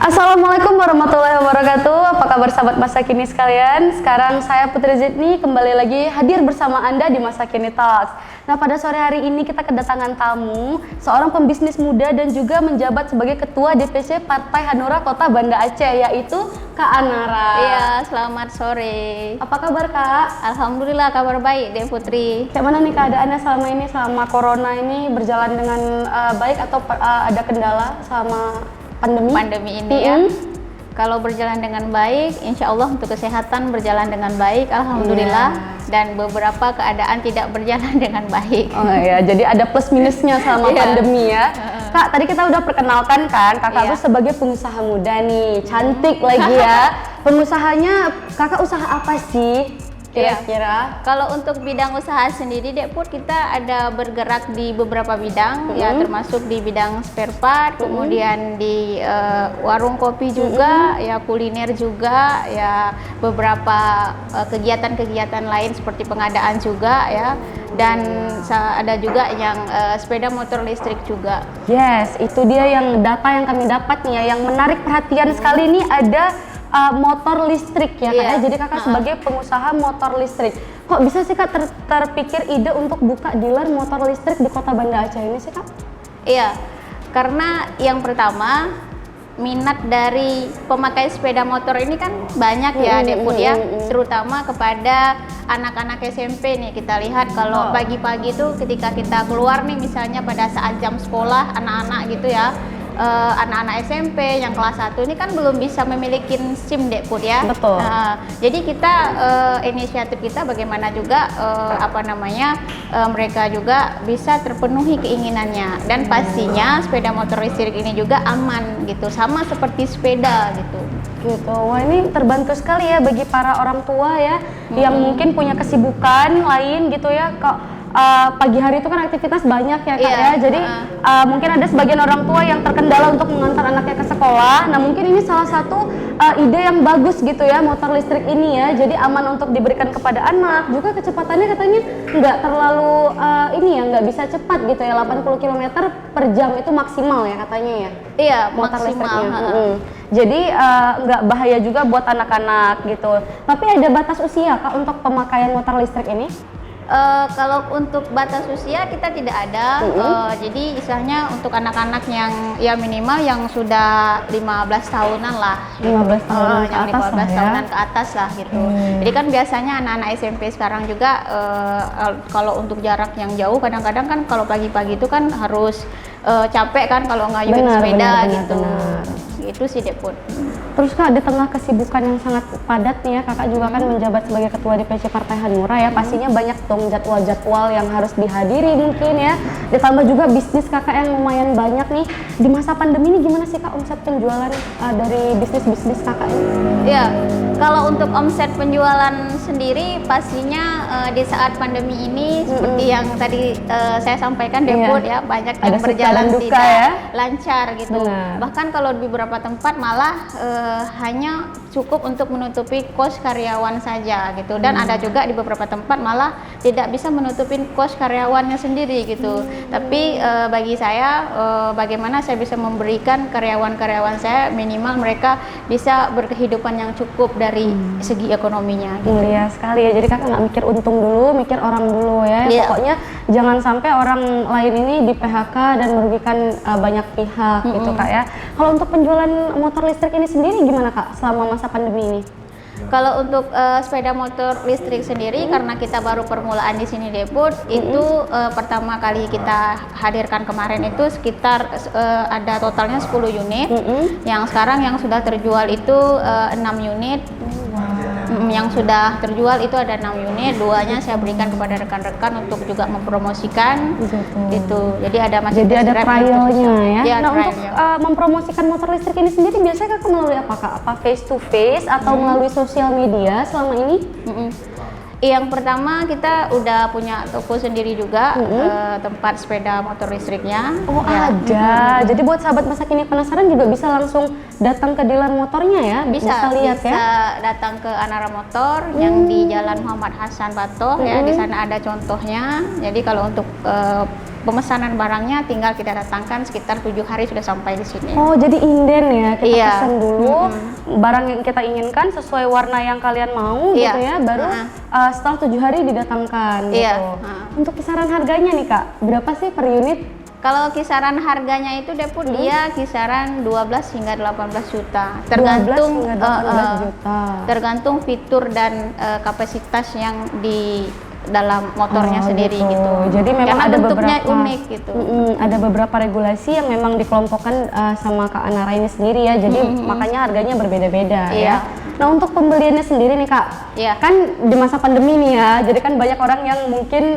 Assalamualaikum warahmatullahi wabarakatuh. Apa kabar sahabat Masa Kini sekalian? Sekarang saya Putri Zidni kembali lagi hadir bersama Anda di Masa Kini Talks. Nah, pada sore hari ini kita kedatangan tamu, seorang pembisnis muda dan juga menjabat sebagai Ketua DPC Partai Hanura Kota Banda Aceh, yaitu Kak Anara. Iya, selamat sore. Apa kabar Kak? Alhamdulillah kabar baik deh Putri. Kayak mana nih keadaannya selama ini, selama Corona ini berjalan dengan baik atau ada kendala selama pandemi ini ya? Kalau berjalan dengan baik, insya Allah untuk kesehatan berjalan dengan baik, alhamdulillah. Dan beberapa keadaan tidak berjalan dengan baik. Oh ya, jadi ada plus minusnya selama pandemi ya. Kak, tadi kita udah perkenalkan kan, kakak tuh sebagai pengusaha muda nih, cantik lagi ya. Pengusahanya, kakak usaha apa sih? Kira-kira kalau untuk bidang usaha sendiri Put, kita ada bergerak di beberapa bidang ya, termasuk di bidang spare part, kemudian di warung kopi juga, ya kuliner juga, ya beberapa kegiatan-kegiatan lain seperti pengadaan juga ya, dan ada juga yang sepeda motor listrik juga. Yes, itu dia yang data yang kami dapat nih ya, yang menarik perhatian sekali nih ada motor listrik ya Kak ya. Jadi kakak sebagai pengusaha motor listrik, kok bisa sih Kak terpikir ide untuk buka dealer motor listrik di Kota Banda Aceh ini sih Kak? Iya, karena yang pertama minat dari pemakai sepeda motor ini kan banyak ya Put ya, terutama kepada anak-anak SMP nih. Kita lihat kalau pagi-pagi tuh ketika kita keluar nih, misalnya pada saat jam sekolah anak-anak gitu ya, anak-anak SMP yang kelas 1 ini kan belum bisa memiliki SIM Put ya. Betul. Jadi kita inisiatif kita bagaimana juga mereka juga bisa terpenuhi keinginannya, dan pastinya sepeda motor listrik ini juga aman gitu, sama seperti sepeda gitu. Wah, ini terbantu sekali ya bagi para orang tua ya, yang mungkin punya kesibukan lain gitu ya kok. Pagi hari itu kan aktivitas banyak ya Kak ya, jadi mungkin ada sebagian orang tua yang terkendala untuk mengantar anaknya ke sekolah. Nah, mungkin ini salah satu ide yang bagus gitu ya, motor listrik ini ya, jadi aman untuk diberikan kepada anak. Juga kecepatannya katanya nggak terlalu nggak bisa cepat gitu ya, 80 km per jam itu maksimal ya katanya ya. Iya, motor maksimal. listriknya. Jadi nggak bahaya juga buat anak-anak gitu. Tapi ada batas usia Kak untuk pemakaian motor listrik ini? Kalau untuk batas usia kita tidak ada, jadi istilahnya untuk anak-anak yang ya minimal yang sudah 15 tahunan lah. 15 tahunan ke yang atas 15 lah ya. tahunan ke atas lah gitu. Jadi kan biasanya anak-anak SMP sekarang juga kalau untuk jarak yang jauh kadang-kadang kan kalau pagi-pagi itu kan harus capek kan kalau ngayuin sepeda gitu. Itu sih Put. Terus Kak, di tengah kesibukan yang sangat padat nih ya, kakak juga kan menjabat sebagai Ketua DPC Partai Hanura ya, pastinya banyak dong jadwal-jadwal yang harus dihadiri mungkin ya, ditambah juga bisnis kakak yang lumayan banyak nih. Di masa pandemi ini gimana sih Kak omset penjualan dari bisnis-bisnis kakak ini? Ya, kalau untuk omset penjualan sendiri pastinya di saat pandemi ini seperti yang tadi saya sampaikan Put ya, banyak yang berjalan tidak lancar gitu. Bahkan kalau di beberapa tempat malah hanya cukup untuk menutupi kos karyawan saja gitu, dan ada juga di beberapa tempat malah tidak bisa menutupin kos karyawannya sendiri gitu. Tapi bagi saya bagaimana saya bisa memberikan karyawan-karyawan saya minimal mereka bisa berkehidupan yang cukup dari segi ekonominya gitu. Mulia sekali ya, jadi kakak nggak mikir untung dulu, mikir orang dulu ya. Pokoknya jangan sampai orang lain ini di PHK dan merugikan banyak pihak gitu Kak ya. Kalau untuk penjualan motor listrik ini sendiri gimana Kak selama masa pandemi ini? Kalau untuk sepeda motor listrik sendiri, karena kita baru permulaan di sini Depot, itu pertama kali kita hadirkan kemarin itu sekitar ada totalnya 10 unit. Yang sekarang yang sudah terjual itu 6 unit. Yang sudah terjual itu ada 6 unit, 2-nya saya berikan kepada rekan-rekan untuk juga mempromosikan gitu. Jadi ada trialnya ya. Ya, nah untuk mempromosikan motor listrik ini sendiri biasanya kakak melalui apa kak? Apa face to face atau melalui sosial media selama ini? Yang pertama kita udah punya toko sendiri juga, tempat sepeda motor listriknya. Oh ya. Ada. Jadi buat sahabat masa kini penasaran juga bisa langsung datang ke dealer motornya ya? Bisa lihat bisa ya? datang ke Anara Motor yang di Jalan Muhammad Hasan Batoh ya. Di sana ada contohnya. Jadi kalau untuk pemesanan barangnya tinggal kita datangkan, sekitar 7 hari sudah sampai di sini. Oh, jadi inden ya, kita pesan dulu barang yang kita inginkan sesuai warna yang kalian mau gitu ya, baru setelah 7 hari didatangkan gitu. Untuk kisaran harganya nih kak, berapa sih per unit? Kalau kisaran harganya itu Depot dia kisaran 12 hingga 18 juta. Tergantung 12 hingga 18 juta. Tergantung fitur dan kapasitas yang di dalam motornya sendiri gitu. Jadi memang karena ada bentuknya beberapa unik gitu. Ada beberapa regulasi yang memang dikelompokkan sama Kak Anara ini sendiri ya. Jadi makanya harganya berbeda-beda ya. Nah untuk pembeliannya sendiri nih kak, kan di masa pandemi nih ya. Jadi kan banyak orang yang mungkin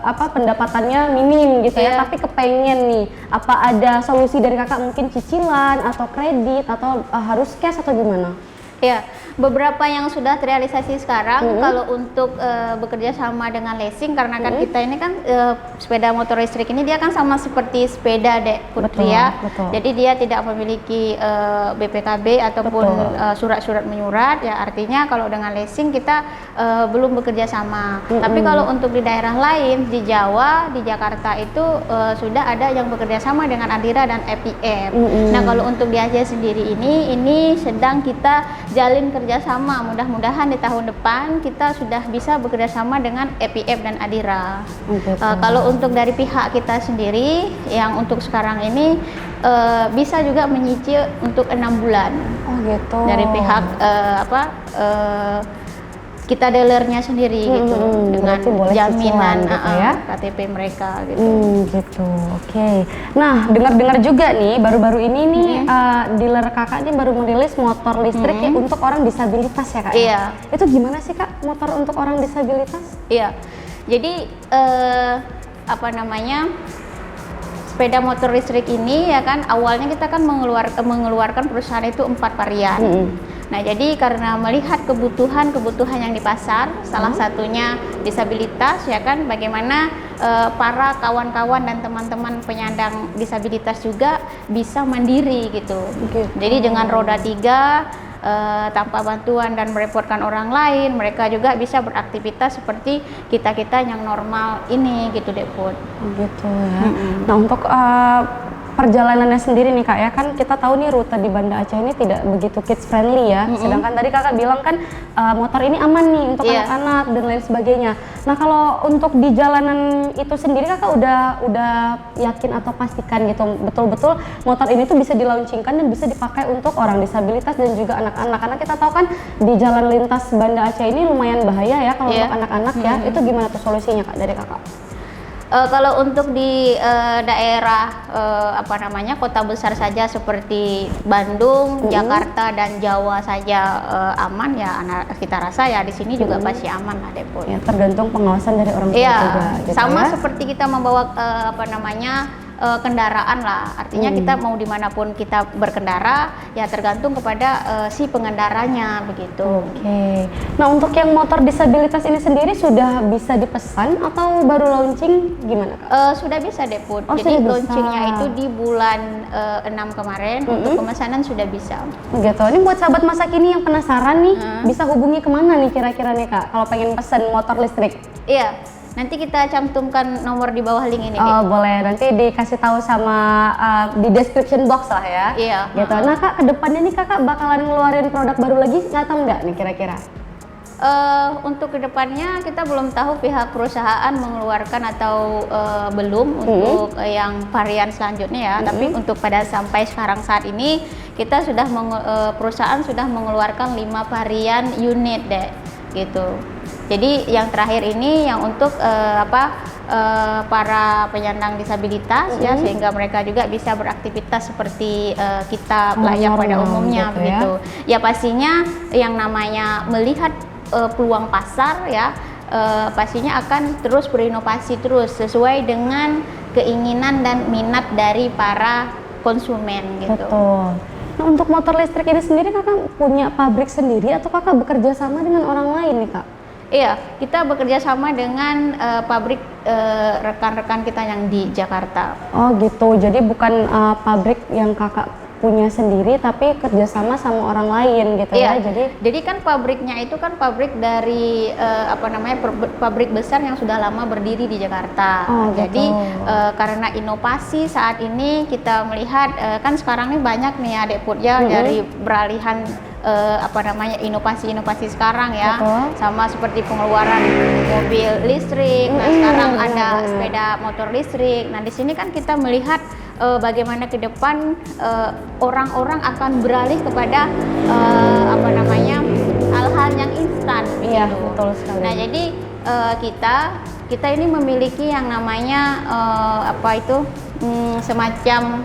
pendapatannya minim gitu ya. Tapi kepengen nih, apa ada solusi dari kakak mungkin cicilan atau kredit atau harus cash atau gimana? Ya, beberapa yang sudah terrealisasi sekarang kalau untuk bekerja sama dengan leasing, karena kan kita ini kan sepeda motor listrik ini dia kan sama seperti sepeda Putri ya. Jadi dia tidak memiliki BPKB ataupun surat-surat menyurat ya, artinya kalau dengan leasing kita belum bekerja sama. Tapi kalau untuk di daerah lain di Jawa, di Jakarta itu sudah ada yang bekerja sama dengan Adira dan EPF. Nah, kalau untuk di Aceh sendiri ini sedang kita jalin kerjasama. Mudah-mudahan di tahun depan kita sudah bisa bekerjasama dengan EPF dan Adira. Kalau untuk dari pihak kita sendiri, yang untuk sekarang ini bisa juga menyicil untuk 6 bulan. Oh gitu. Dari pihak kita dealernya sendiri gitu, dengan jaminan gitu ya? KTP mereka gitu. Gitu, oke. Nah, dengar-dengar juga nih baru-baru ini nih dealer kakak ini baru merilis motor listrik ya untuk orang disabilitas ya kak? Iya. Itu gimana sih kak motor untuk orang disabilitas? Iya. Jadi sepeda motor listrik ini ya kan awalnya kita kan mengeluarkan perusahaan itu 4 varian. Nah, jadi karena melihat kebutuhan yang di pasar, salah satunya disabilitas ya kan, bagaimana para kawan-kawan dan teman-teman penyandang disabilitas juga bisa mandiri gitu. Jadi dengan roda 3 tanpa bantuan dan merepotkan orang lain, mereka juga bisa beraktivitas seperti kita-kita yang normal ini gitu Depot. Gitu ya. Nah, untuk perjalanannya sendiri nih kak ya, kan kita tahu nih rute di Banda Aceh ini tidak begitu kids friendly ya. Sedangkan tadi kakak bilang kan motor ini aman nih untuk anak-anak dan lain sebagainya. Nah, kalau untuk di jalanan itu sendiri kakak udah yakin atau pastikan gitu betul-betul motor ini tuh bisa dilaunchingkan dan bisa dipakai untuk orang disabilitas dan juga anak-anak, karena kita tahu kan di jalan lintas Banda Aceh ini lumayan bahaya ya kalau untuk anak-anak ya. Itu gimana tuh solusinya kak dari kakak? Kalau untuk di daerah kota besar saja seperti Bandung, Jakarta dan Jawa saja aman ya, kita rasa ya di sini juga pasti aman lah Depot. Ya, tergantung pengawasan dari orang tua juga. Gitu sama ya? Seperti kita membawa kendaraan lah, artinya kita mau dimanapun kita berkendara ya tergantung kepada si pengendaranya begitu. Nah, untuk yang motor disabilitas ini sendiri sudah bisa dipesan atau baru launching gimana kak? Sudah bisa Depot. Jadi launchingnya itu di bulan 6 kemarin. Untuk pemesanan sudah bisa. Gitu. Ini buat sahabat masa kini yang penasaran nih, bisa hubungi kemana nih kira-kira nih kak kalau pengen pesen motor listrik? Iya. Nanti kita cantumkan nomor di bawah link ini. Oh boleh, nanti dikasih tahu sama di description box lah ya. Iya. Gitu. Nah kak, kedepannya nih kakak bakalan ngeluarin produk baru lagi atau enggak nih kira-kira? Untuk kedepannya kita belum tahu pihak perusahaan mengeluarkan atau belum untuk yang varian selanjutnya ya. Tapi untuk sampai sekarang saat ini kita sudah perusahaan sudah mengeluarkan 5 varian unit deh gitu. Jadi yang terakhir ini yang untuk para penyandang disabilitas ya, sehingga mereka juga bisa beraktivitas seperti kita layak pada umumnya gitu, begitu. Ya pastinya yang namanya melihat peluang pasar ya, pastinya akan terus berinovasi terus sesuai dengan keinginan dan minat dari para konsumen gitu. Betul. Nah, untuk motor listrik ini sendiri kakak punya pabrik sendiri atau kakak bekerja sama dengan orang lain nih kak? Iya, kita bekerja sama dengan pabrik rekan-rekan kita yang di Jakarta. Oh gitu, jadi bukan pabrik yang kakak punya sendiri tapi kerjasama sama orang lain gitu iya. ya. Jadi kan pabriknya itu kan pabrik dari pabrik besar yang sudah lama berdiri di Jakarta. Oh, jadi gitu. Karena inovasi saat ini kita melihat kan sekarang ini banyak nih Dek Put ya, dari beralihan inovasi-inovasi sekarang ya. Betul. Sama seperti pengeluaran mobil listrik. Nah, sekarang ada sepeda motor listrik. Nah, di sini kan kita melihat bagaimana ke depan orang-orang akan beralih kepada hal-hal yang instan. Iya, gitu. betul sekali. Nah, jadi kita ini memiliki yang namanya semacam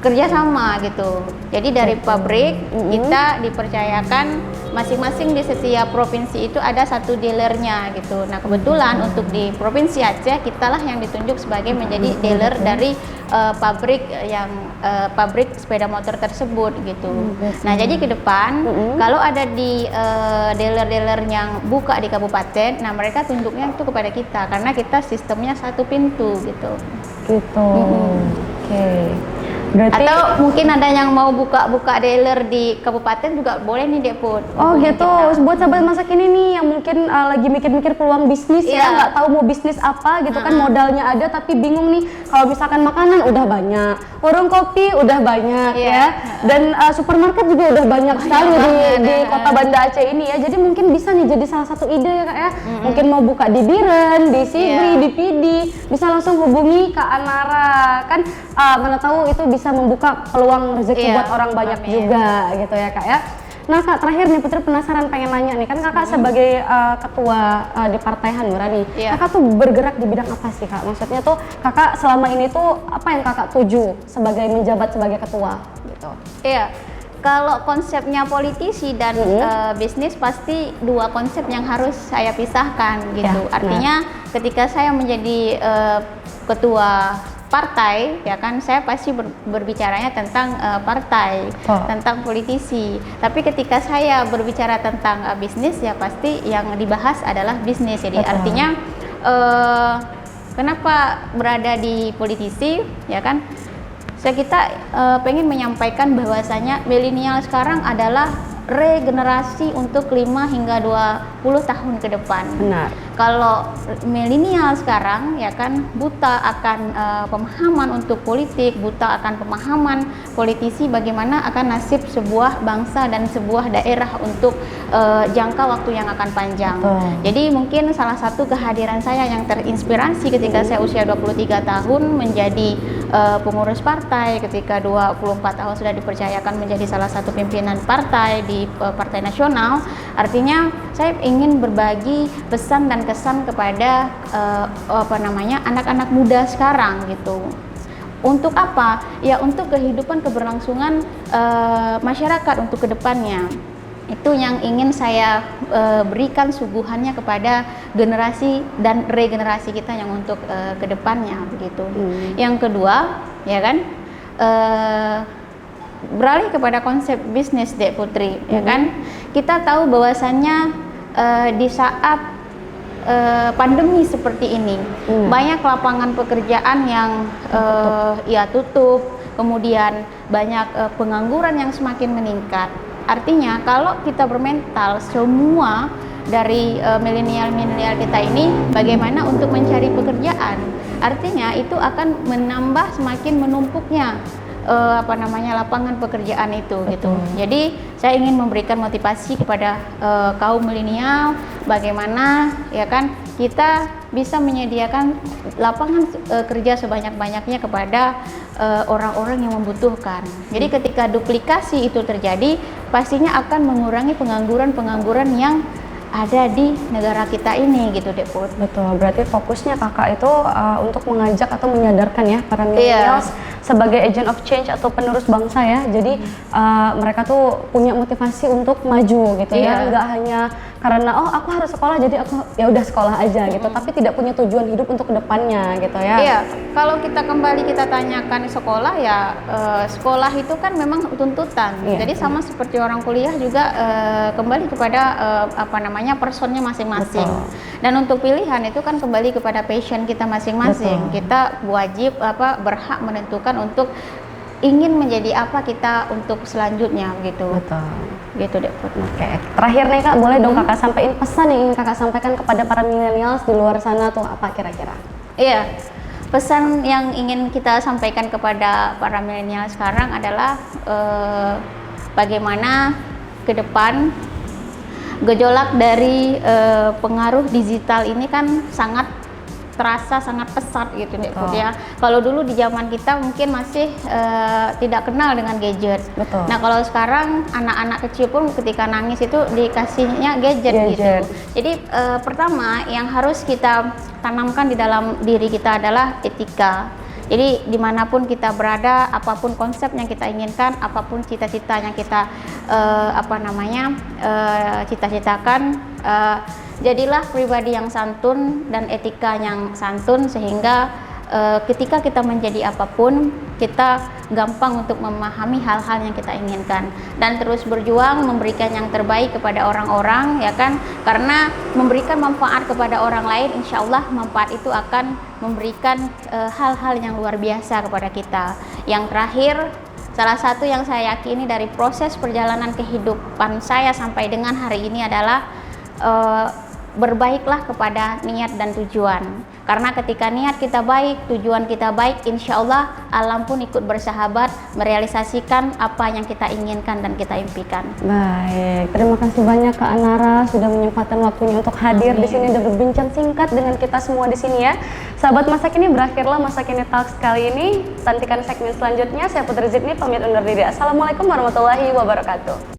kerjasama gitu. Jadi dari pabrik kita dipercayakan masing-masing di setiap provinsi itu ada satu dealernya gitu. Nah kebetulan untuk di provinsi Aceh kitalah yang ditunjuk sebagai menjadi dealer dari pabrik sepeda motor tersebut gitu. Nah jadi ke depan kalau ada di dealer-dealer yang buka di kabupaten, nah mereka tunduknya itu kepada kita karena kita sistemnya satu pintu gitu. Gitu. Oke. Berarti atau mungkin ada yang mau buka dealer di kabupaten juga boleh nih Dek Put. Oh gitu, buat sahabat masa kini nih yang mungkin lagi mikir-mikir peluang bisnis ya, nggak tahu mau bisnis apa gitu kan, modalnya ada tapi bingung nih. Kalau misalkan makanan udah banyak, warung kopi udah banyak ya, dan supermarket juga udah banyak sekali di kota Banda Aceh ini ya. Jadi mungkin bisa nih jadi salah satu ide ya kak ya. Mungkin mau buka di Biren, di Sibri, di Pidi, bisa langsung hubungi Kak Anara kan, mana tahu itu bisa membuka peluang rezeki buat orang banyak juga gitu ya kak ya. Nah kak, terakhir nih Putri penasaran pengen nanya nih, kan kakak sebagai ketua di Partai Hanura nih, kakak tuh bergerak di bidang apa sih kak? Maksudnya tuh kakak selama ini tuh apa yang kakak tuju sebagai menjabat sebagai ketua gitu? Iya, kalau konsepnya politisi dan bisnis pasti dua konsep yang harus saya pisahkan gitu. Artinya ketika saya menjadi ketua partai ya kan, saya pasti berbicaranya tentang partai, tentang politisi. Tapi ketika saya berbicara tentang bisnis ya pasti yang dibahas adalah bisnis. Jadi artinya kenapa berada di politisi ya kan? Kita pengen menyampaikan bahwasanya milenial sekarang adalah regenerasi untuk 5 hingga 20 tahun ke depan. Benar. Kalau milenial sekarang ya kan buta akan pemahaman untuk politik, buta akan pemahaman politisi bagaimana akan nasib sebuah bangsa dan sebuah daerah untuk jangka waktu yang akan panjang. Jadi mungkin salah satu kehadiran saya yang terinspirasi ketika saya usia 23 tahun menjadi pengurus partai, ketika 24 tahun sudah dipercayakan menjadi salah satu pimpinan partai di Partai Nasional. Artinya saya ingin berbagi pesan dan kesan kepada anak-anak muda sekarang gitu. Untuk apa? Ya untuk kehidupan keberlangsungan masyarakat untuk kedepannya. Itu yang ingin saya berikan suguhannya kepada generasi dan regenerasi kita yang untuk kedepannya begitu. Yang kedua, ya kan, beralih kepada konsep bisnis Dek Putri, ya kan. Kita tahu bahwasannya di saat pandemi seperti ini banyak lapangan pekerjaan yang tutup, kemudian banyak pengangguran yang semakin meningkat. Artinya kalau kita bermental semua dari milenial kita ini bagaimana untuk mencari pekerjaan, artinya itu akan menambah semakin menumpuknya lapangan pekerjaan itu gitu. Jadi saya ingin memberikan motivasi kepada kaum milenial bagaimana ya kan kita bisa menyediakan lapangan kerja sebanyak-banyaknya kepada orang-orang yang membutuhkan. Jadi ketika duplikasi itu terjadi, pastinya akan mengurangi pengangguran yang ada di negara kita ini gitu Dek Put. Betul, berarti fokusnya kakak itu untuk mengajak atau menyadarkan ya para millennials sebagai agent of change atau penerus bangsa ya. Jadi mereka tuh punya motivasi untuk maju gitu ya, nggak hanya karena oh aku harus sekolah jadi aku ya udah sekolah aja gitu, tapi tidak punya tujuan hidup untuk kedepannya gitu ya. Iya, kalau kita kembali kita tanyakan sekolah ya, sekolah itu kan memang tuntutan. Jadi sama seperti orang kuliah juga kembali kepada personnya masing-masing. Dan untuk pilihan itu kan kembali kepada passion kita masing-masing. Kita wajib berhak menentukan untuk ingin menjadi apa kita untuk selanjutnya gitu. Betul. Gitu deh. Oke. Terakhir nih Kak, boleh dong Kakak sampaikan pesan yang ingin Kakak sampaikan kepada para millennials di luar sana tuh apa kira-kira? Iya. Pesan yang ingin kita sampaikan kepada para milenial sekarang adalah bagaimana ke depan gejolak dari pengaruh digital ini kan sangat terasa, sangat pesat gitu ya. Kalau dulu di zaman kita mungkin masih tidak kenal dengan gadget. Betul. Nah kalau sekarang anak-anak kecil pun ketika nangis itu dikasihnya gadget. Gitu. Jadi pertama yang harus kita tanamkan di dalam diri kita adalah etika. Jadi dimanapun kita berada, apapun konsep yang kita inginkan, apapun cita-cita yang kita cita-citakan, jadilah pribadi yang santun dan etika yang santun sehingga ketika kita menjadi apapun kita gampang untuk memahami hal-hal yang kita inginkan dan terus berjuang memberikan yang terbaik kepada orang-orang ya kan, karena memberikan manfaat kepada orang lain insya Allah manfaat itu akan memberikan hal-hal yang luar biasa kepada kita. Yang terakhir, salah satu yang saya yakini dari proses perjalanan kehidupan saya sampai dengan hari ini adalah berbaiklah kepada niat dan tujuan, karena ketika niat kita baik, tujuan kita baik, insya Allah alam pun ikut bersahabat merealisasikan apa yang kita inginkan dan kita impikan. Baik, terima kasih banyak Kak Anara sudah menyempatkan waktunya untuk hadir di sini dan berbincang singkat dengan kita semua di sini ya. Sahabat Masa Kini, berakhirlah Masa Kini Talks kali ini. Nantikan segmen selanjutnya. Saya Putri Zidni pamit undur diri. Assalamualaikum warahmatullahi wabarakatuh.